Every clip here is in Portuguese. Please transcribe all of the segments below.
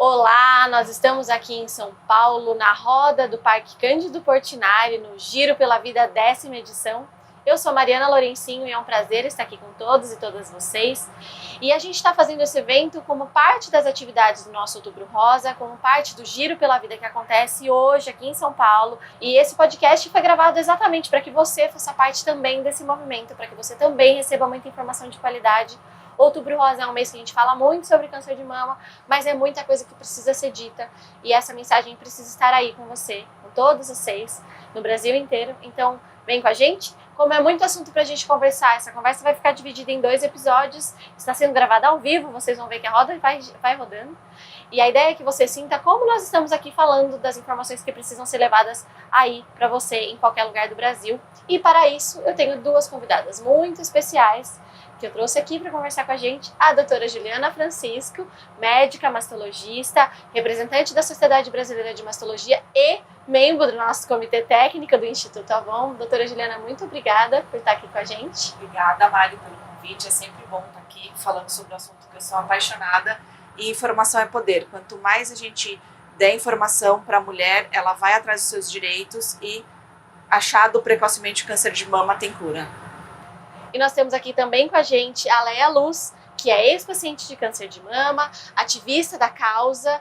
Olá, nós estamos aqui em São Paulo, na roda do Parque Cândido Portinari, no Giro pela Vida 10ª edição. Eu sou Mariana Lourencinho e é um prazer estar aqui com todos e todas vocês. E a gente está fazendo esse evento como parte das atividades do nosso Outubro Rosa, como parte do Giro pela Vida que acontece hoje aqui em São Paulo. E esse podcast foi gravado exatamente para que você faça parte também desse movimento, para que você também receba muita informação de qualidade. Outubro Rosa é um mês que a gente fala muito sobre câncer de mama, mas é muita coisa que precisa ser dita e essa mensagem precisa estar aí com você, com todos vocês, no Brasil inteiro. Então, vem com a gente. Como é muito assunto pra gente conversar, essa conversa vai ficar dividida em 2 episódios, está sendo gravada ao vivo, vocês vão ver que a roda vai rodando. E a ideia é que você sinta como nós estamos aqui falando das informações que precisam ser levadas aí pra você em qualquer lugar do Brasil. E para isso, eu tenho 2 convidadas muito especiais que eu trouxe aqui para conversar com a gente, a doutora Juliana Francisco, médica mastologista, representante da Sociedade Brasileira de Mastologia e membro do nosso comitê técnico do Instituto Avon. Doutora Juliana, muito obrigada por estar aqui com a gente. Obrigada, Mari, pelo convite. É sempre bom estar aqui falando sobre um assunto que eu sou apaixonada. E informação é poder. Quanto mais a gente der informação para a mulher, ela vai atrás dos seus direitos e, achado precocemente o câncer de mama, tem cura. E nós temos aqui também com a gente a Leia Luz, que é ex-paciente de câncer de mama, ativista da causa,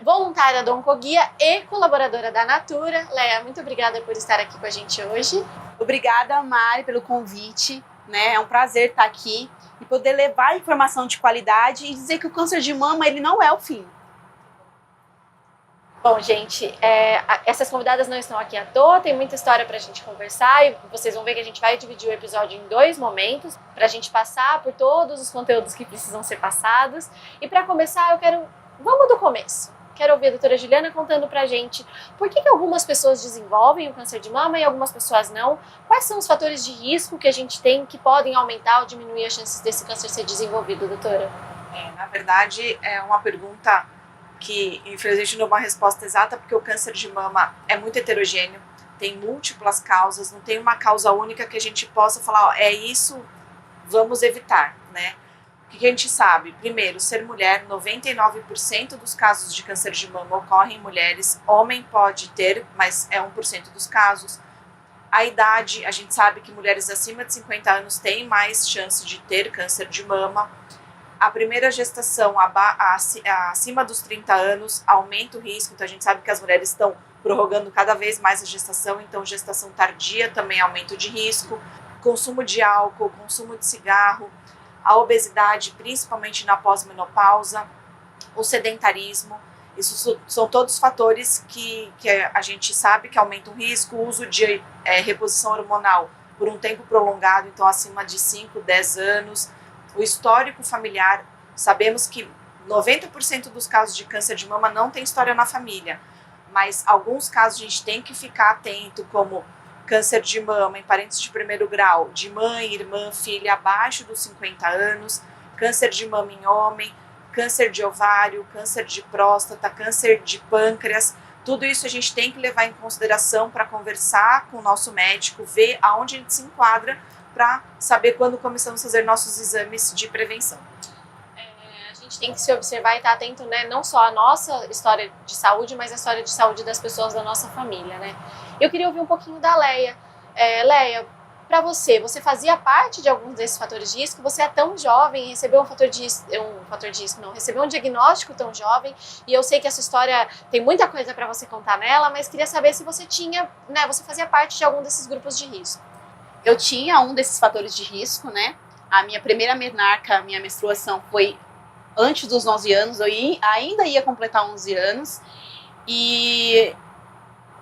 voluntária do Oncoguia e colaboradora da Natura. Leia, muito obrigada por estar aqui com a gente hoje. Obrigada, Mari, pelo convite. É um prazer estar aqui e poder levar informação de qualidade e dizer que o câncer de mama ele não é o fim. Bom, gente, essas convidadas não estão aqui à toa, tem muita história pra gente conversar e vocês vão ver que a gente vai dividir o episódio em 2 momentos pra gente passar por todos os conteúdos que precisam ser passados. E pra começar, vamos do começo. Quero ouvir a doutora Juliana contando pra gente por que algumas pessoas desenvolvem o câncer de mama e algumas pessoas não. Quais são os fatores de risco que a gente tem que podem aumentar ou diminuir as chances desse câncer ser desenvolvido, doutora? Na verdade, é uma pergunta que infelizmente não é uma resposta exata, porque o câncer de mama é muito heterogêneo, tem múltiplas causas, não tem uma causa única que a gente possa falar, é isso, vamos evitar, né? O que a gente sabe? Primeiro, ser mulher, 99% dos casos de câncer de mama ocorrem em mulheres, homem pode ter, mas é 1% dos casos. A idade, a gente sabe que mulheres acima de 50 anos têm mais chance de ter câncer de mama. A primeira gestação acima dos 30 anos aumenta o risco, então a gente sabe que as mulheres estão prorrogando cada vez mais a gestação, então gestação tardia também aumenta o de risco, consumo de álcool, consumo de cigarro, a obesidade, principalmente na pós-menopausa, o sedentarismo, isso são todos fatores que a gente sabe que aumentam o risco, o uso de reposição hormonal por um tempo prolongado, então acima de 5, 10 anos, o histórico familiar, sabemos que 90% dos casos de câncer de mama não tem história na família, mas alguns casos a gente tem que ficar atento, como câncer de mama em parentes de primeiro grau, de mãe, irmã, filha abaixo dos 50 anos, câncer de mama em homem, câncer de ovário, câncer de próstata, câncer de pâncreas, tudo isso a gente tem que levar em consideração para conversar com o nosso médico, ver aonde a gente se enquadra, para saber quando começamos a fazer nossos exames de prevenção. A gente tem que se observar e estar atento, né, não só à nossa história de saúde, mas à história de saúde das pessoas da nossa família, né? Eu queria ouvir um pouquinho da Leia. Leia, para você fazia parte de alguns desses fatores de risco? Você é tão jovem, recebeu recebeu um diagnóstico tão jovem, e eu sei que essa história tem muita coisa para você contar nela, mas queria saber se você tinha, né, você fazia parte de algum desses grupos de risco. Eu tinha um desses fatores de risco, né? A minha primeira menarca, minha menstruação foi antes dos 11 anos, eu ainda ia completar 11 anos. E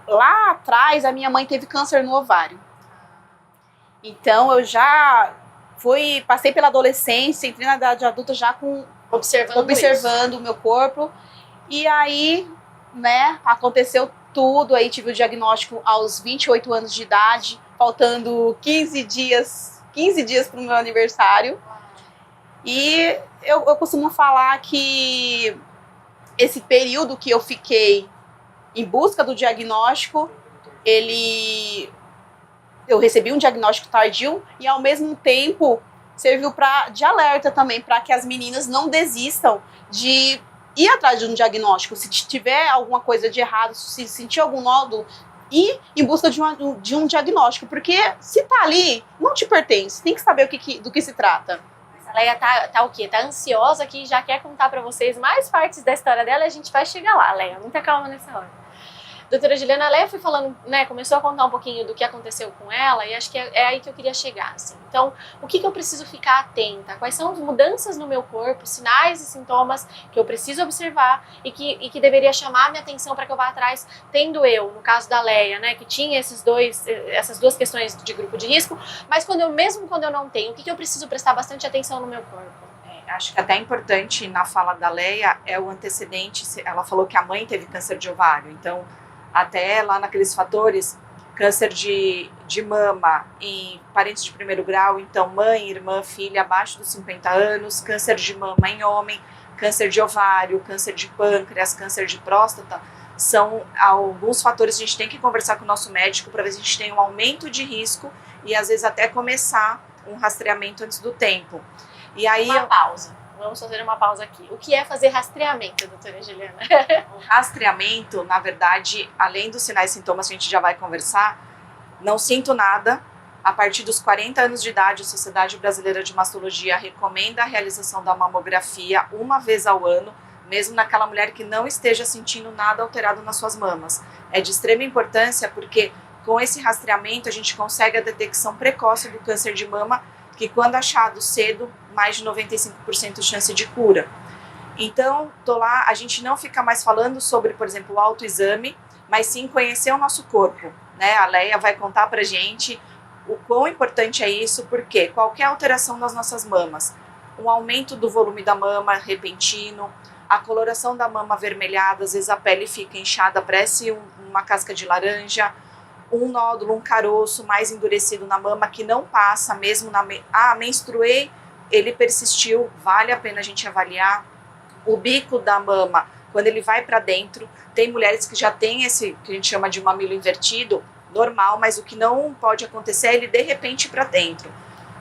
lá atrás, a minha mãe teve câncer no ovário. Então, eu já passei pela adolescência, entrei na idade adulta já observando o meu corpo. E aí, né, aconteceu tudo. Aí tive o diagnóstico aos 28 anos de idade, faltando 15 dias para o meu aniversário. E eu costumo falar que esse período que eu fiquei em busca do diagnóstico, eu recebi um diagnóstico tardio e ao mesmo tempo serviu de alerta também para que as meninas não desistam de ir atrás de um diagnóstico, se tiver alguma coisa de errado, se sentir algum nódulo, ir em busca de um diagnóstico, porque se tá ali, não te pertence, tem que saber do que se trata. A Leia tá o quê? Tá ansiosa aqui, já quer contar para vocês mais partes da história dela e a gente vai chegar lá, Leia, muita calma nessa hora. Doutora Juliana, a Leia foi falando, né, começou a contar um pouquinho do que aconteceu com ela e acho que é aí que eu queria chegar, assim. Então, o que eu preciso ficar atenta? Quais são as mudanças no meu corpo, sinais e sintomas que eu preciso observar e que deveria chamar a minha atenção para que eu vá atrás, tendo eu, no caso da Leia, né, que tinha essas duas questões de grupo de risco, mas mesmo quando eu não tenho, o que eu preciso prestar bastante atenção no meu corpo? Acho que até importante na fala da Leia é o antecedente, ela falou que a mãe teve câncer de ovário, então até lá naqueles fatores, câncer de mama em parentes de primeiro grau, então mãe, irmã, filha abaixo dos 50 anos, câncer de mama em homem, câncer de ovário, câncer de pâncreas, câncer de próstata, são alguns fatores que a gente tem que conversar com o nosso médico para ver se a gente tem um aumento de risco e às vezes até começar um rastreamento antes do tempo. E aí, pausa. Vamos fazer uma pausa aqui. O que é fazer rastreamento, doutora Juliana? O rastreamento, na verdade, além dos sinais e sintomas que a gente já vai conversar, não sinto nada. A partir dos 40 anos de idade, a Sociedade Brasileira de Mastologia recomenda a realização da mamografia uma vez ao ano, mesmo naquela mulher que não esteja sentindo nada alterado nas suas mamas. É de extrema importância porque com esse rastreamento a gente consegue a detecção precoce do câncer de mama, que quando achado cedo, mais de 95% de chance de cura. Então, a gente não fica mais falando sobre, por exemplo, o autoexame, mas sim conhecer o nosso corpo, né? A Leia vai contar pra gente o quão importante é isso, porque qualquer alteração das nossas mamas, um aumento do volume da mama repentino, a coloração da mama avermelhada, às vezes a pele fica inchada, parece uma casca de laranja, um nódulo, um caroço mais endurecido na mama que não passa mesmo menstruei, ele persistiu, vale a pena a gente avaliar. O bico da mama, quando ele vai para dentro, tem mulheres que já têm esse que a gente chama de mamilo invertido, normal, mas o que não pode acontecer é ele de repente para dentro.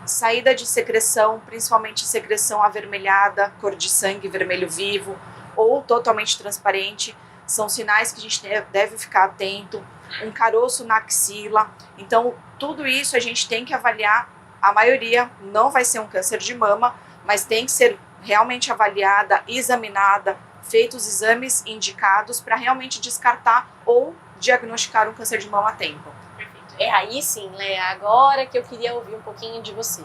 Saída de secreção, principalmente secreção avermelhada, cor de sangue, vermelho vivo ou totalmente transparente, são sinais que a gente deve ficar atento. Um caroço na axila, então tudo isso a gente tem que avaliar. A maioria não vai ser um câncer de mama, mas tem que ser realmente avaliada, examinada, feitos os exames indicados para realmente descartar ou diagnosticar um câncer de mama a tempo. Perfeito. É aí sim, Leia, agora que eu queria ouvir um pouquinho de você.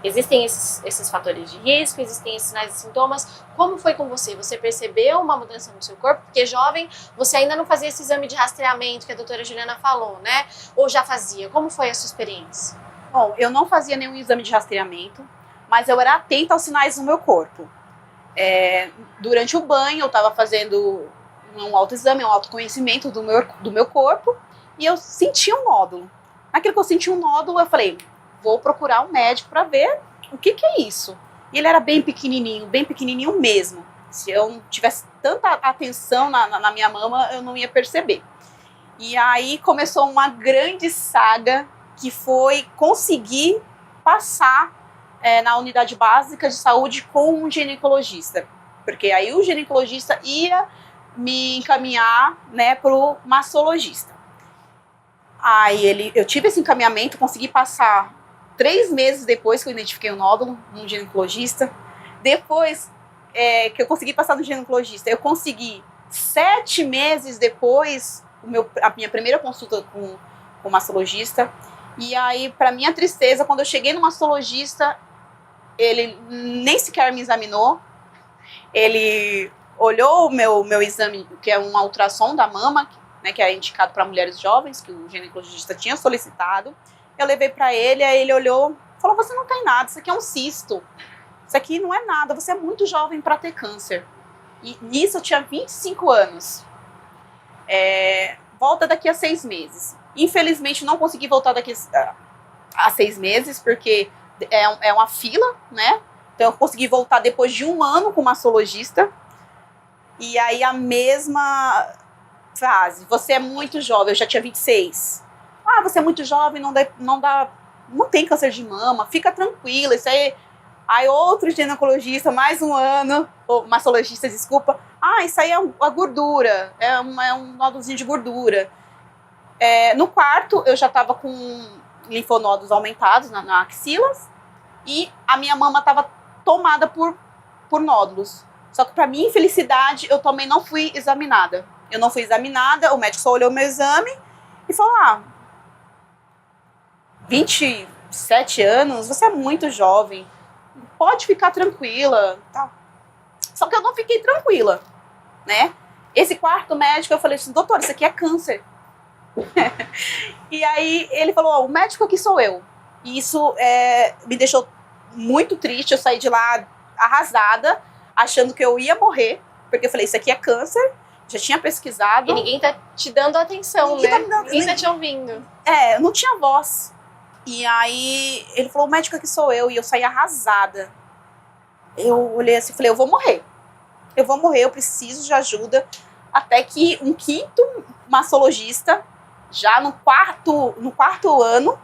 Existem esses fatores de risco, existem esses sinais e sintomas. Como foi com você? Você percebeu uma mudança no seu corpo? Porque jovem, você ainda não fazia esse exame de rastreamento que a doutora Juliana falou, né? Ou já fazia? Como foi a sua experiência? Bom, eu não fazia nenhum exame de rastreamento, mas eu era atenta aos sinais no meu corpo. Durante o banho, eu estava fazendo um autoexame, um autoconhecimento do meu corpo, e eu senti um nódulo. Naquilo que eu senti um nódulo, eu falei, vou procurar um médico para ver o que é isso. E ele era bem pequenininho mesmo. Se eu não tivesse tanta atenção na minha mama, eu não ia perceber. E aí começou uma grande saga, que foi conseguir passar na unidade básica de saúde com um ginecologista. Porque aí o ginecologista ia me encaminhar, né, para o mastologista. Aí eu tive esse encaminhamento, consegui passar 3 meses depois que eu identifiquei o nódulo no ginecologista. Depois que eu consegui passar no ginecologista, eu consegui 7 meses depois a minha primeira consulta com o mastologista. E aí, para minha tristeza, quando eu cheguei no mastologista, ele nem sequer me examinou. Ele olhou o meu exame, que é um ultrassom da mama, né, que é indicado para mulheres jovens, que o ginecologista tinha solicitado. Eu levei para ele, aí ele olhou, falou, você não tem nada, isso aqui é um cisto. Isso aqui não é nada, você é muito jovem para ter câncer. E nisso eu tinha 25 anos. Volta daqui a 6 meses. Infelizmente não consegui voltar daqui a 6 meses, porque é uma fila, né? Então eu consegui voltar depois de 1 ano com o mastologista. E aí a mesma frase, você é muito jovem, eu já tinha 26. Você é muito jovem, não tem câncer de mama, fica tranquila, isso aí Aí outro ginecologista, mais um ano, ou mastologista, desculpa. Isso aí é a gordura, é um nódulozinho de gordura. No quarto, eu já estava com linfonodos aumentados na axilas e a minha mama estava tomada por nódulos. Só que, para minha infelicidade, eu também não fui examinada. Eu não fui examinada, o médico só olhou meu exame e falou, 27 anos, você é muito jovem, pode ficar tranquila. Tal. Só que eu não fiquei tranquila, né? Esse quarto médico, eu falei assim, doutor, isso aqui é câncer. E aí ele falou, o médico aqui sou eu. E isso me deixou muito triste, eu saí de lá arrasada, achando que eu ia morrer, porque eu falei, isso aqui é câncer, já tinha pesquisado. E ninguém tá te dando atenção, né? Ninguém tá te ouvindo. Eu não tinha voz. E aí ele falou, o médico aqui sou eu, e eu saí arrasada. Eu olhei assim e falei, eu vou morrer, eu preciso de ajuda. Até que um quinto mastologista, já no quarto ano,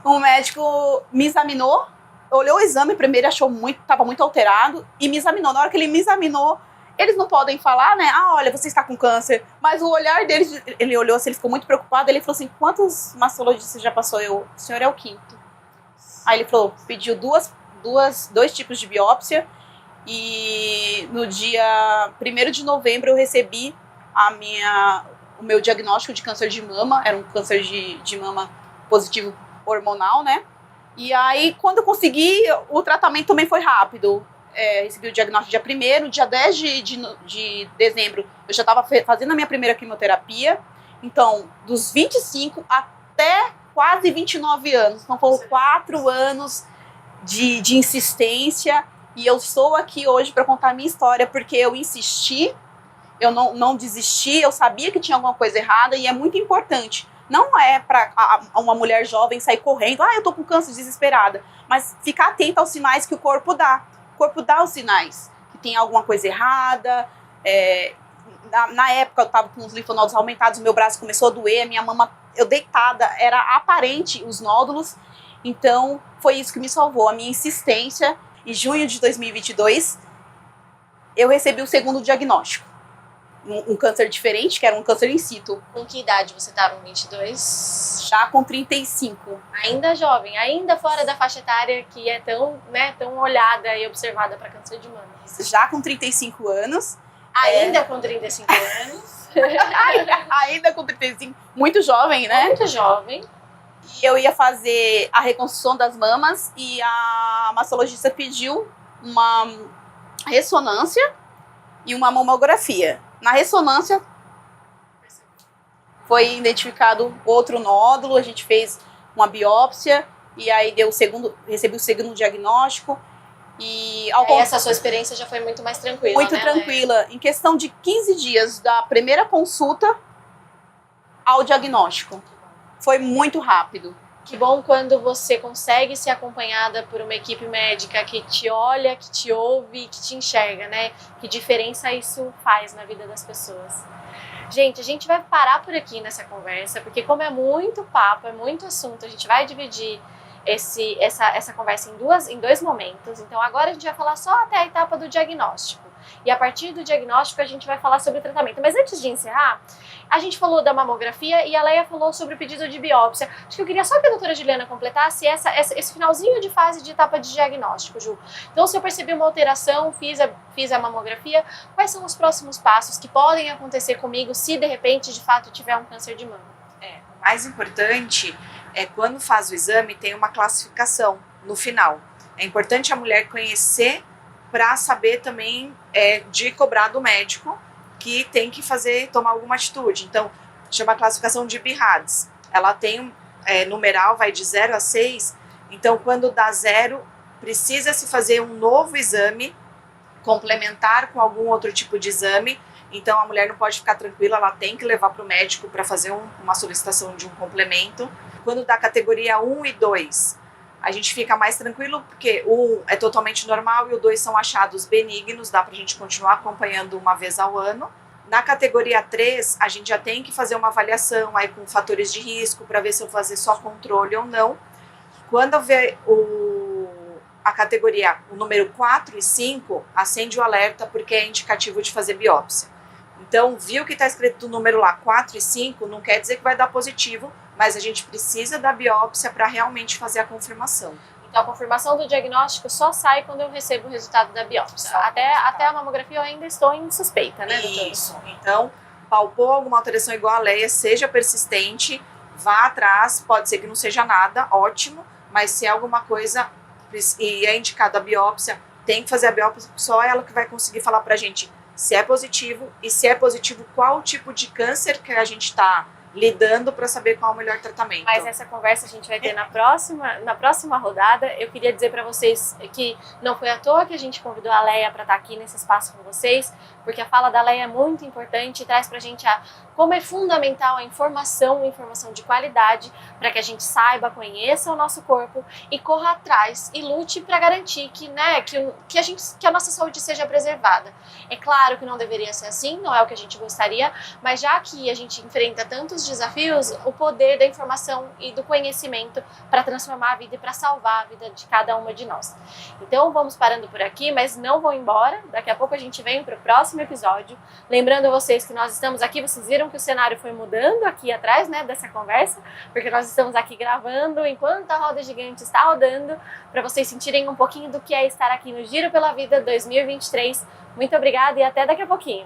o médico me examinou, olhou o exame primeiro, achou estava muito alterado, e me examinou. Na hora que ele me examinou, eles não podem falar, né? Olha, você está com câncer. Mas o olhar dele, ele olhou assim, ele ficou muito preocupado. Ele falou assim, quantos mastologistas já passou? O senhor é o quinto. Aí ele falou, pediu dois tipos de biópsia. E no dia 1º de novembro eu recebi o meu diagnóstico de câncer de mama. Era um câncer de mama positivo hormonal, né? E aí, quando eu consegui, o tratamento também foi rápido. Recebi o diagnóstico dia 1º, dia 10 de dezembro eu já estava fazendo a minha primeira quimioterapia. Então, dos 25 até quase 29 anos. Então, foram 4 anos de insistência. E eu estou aqui hoje para contar a minha história, porque eu insisti, eu não desisti, eu sabia que tinha alguma coisa errada, e é muito importante. Não é para uma mulher jovem sair correndo, eu tô com câncer, desesperada. Mas ficar atenta aos sinais que o corpo dá. O corpo dá os sinais que tem alguma coisa errada. Na época eu estava com os linfonodos aumentados, meu braço começou a doer, a minha mama, eu deitada, era aparente os nódulos. Então foi isso que me salvou, a minha insistência. Em junho de 2022, eu recebi o segundo diagnóstico. Um câncer diferente, que era um câncer in situ. Com que idade você estava? 22? Já com 35. Ainda jovem, ainda fora da faixa etária que é tão olhada e observada para câncer de mama. Já com 35 anos. Ainda com 35 anos. Ainda com 35. Muito jovem, né? Muito jovem. E eu ia fazer a reconstrução das mamas e a mastologista pediu uma ressonância e uma mamografia. Na ressonância foi identificado outro nódulo, a gente fez uma biópsia e aí recebi o segundo diagnóstico. E essa sua experiência já foi muito mais tranquila, Muito né, tranquila. Em questão de 15 dias da primeira consulta ao diagnóstico. Foi muito rápido. Que bom quando você consegue ser acompanhada por uma equipe médica que te olha, que te ouve, que te enxerga, né? Que diferença isso faz na vida das pessoas. Gente, a gente vai parar por aqui nessa conversa, porque como é muito papo, é muito assunto, a gente vai dividir essa conversa em dois momentos. Então agora a gente vai falar só até a etapa do diagnóstico. E a partir do diagnóstico a gente vai falar sobre o tratamento. Mas antes de encerrar, a gente falou da mamografia e a Leia falou sobre o pedido de biópsia. Acho que eu queria só que a doutora Juliana completasse esse finalzinho de fase de etapa de diagnóstico, Ju. Então, se eu percebi uma alteração, fiz a mamografia, quais são os próximos passos que podem acontecer comigo se, de repente, de fato, tiver um câncer de mama? O mais importante é quando faz o exame, tem uma classificação no final. É importante a mulher conhecer para saber também de cobrar do médico que tem que tomar alguma atitude. Então, chama a classificação de BIRADS. Ela tem numeral, vai de 0 a 6. Então, quando dá 0, precisa-se fazer um novo exame, complementar com algum outro tipo de exame. Então, a mulher não pode ficar tranquila, ela tem que levar para o médico para fazer uma solicitação de um complemento. Quando dá categoria 1 e 2, a gente fica mais tranquilo, porque o 1 é totalmente normal e o 2 são achados benignos, dá pra gente continuar acompanhando uma vez ao ano. Na categoria 3, a gente já tem que fazer uma avaliação aí com fatores de risco, para ver se eu vou fazer só controle ou não. Quando eu ver a categoria, o número 4 e 5, acende o alerta porque é indicativo de fazer biópsia. Então, viu que está escrito o número lá 4 e 5, não quer dizer que vai dar positivo, mas a gente precisa da biópsia para realmente fazer a confirmação. Então, a confirmação do diagnóstico só sai quando eu recebo o resultado da biópsia. Até a mamografia eu ainda estou em suspeita, né, doutora? Isso. Então, palpou alguma alteração igual a Leia, seja persistente, vá atrás, pode ser que não seja nada, ótimo, mas se é alguma coisa e é indicada a biópsia, tem que fazer a biópsia, só ela que vai conseguir falar pra gente se é positivo e se é positivo, qual tipo de câncer que a gente está lidando para saber qual é o melhor tratamento. Mas essa conversa a gente vai ter na próxima rodada. Eu queria dizer para vocês que não foi à toa que a gente convidou a Leia para estar aqui nesse espaço com vocês, porque a fala da Leia é muito importante e traz para a gente como é fundamental a informação de qualidade, para que a gente saiba, conheça o nosso corpo e corra atrás e lute para garantir que a nossa saúde seja preservada. É claro que não deveria ser assim, não é o que a gente gostaria, mas já que a gente enfrenta tantos desafios, o poder da informação e do conhecimento para transformar a vida e para salvar a vida de cada uma de nós. Então vamos parando por aqui, mas não vão embora, daqui a pouco a gente vem para o próximo episódio. Lembrando vocês que nós estamos aqui, vocês viram que o cenário foi mudando aqui atrás, né, dessa conversa, porque nós estamos aqui gravando enquanto a roda gigante está rodando, para vocês sentirem um pouquinho do que é estar aqui no Giro pela Vida 2023. Muito obrigada e até daqui a pouquinho.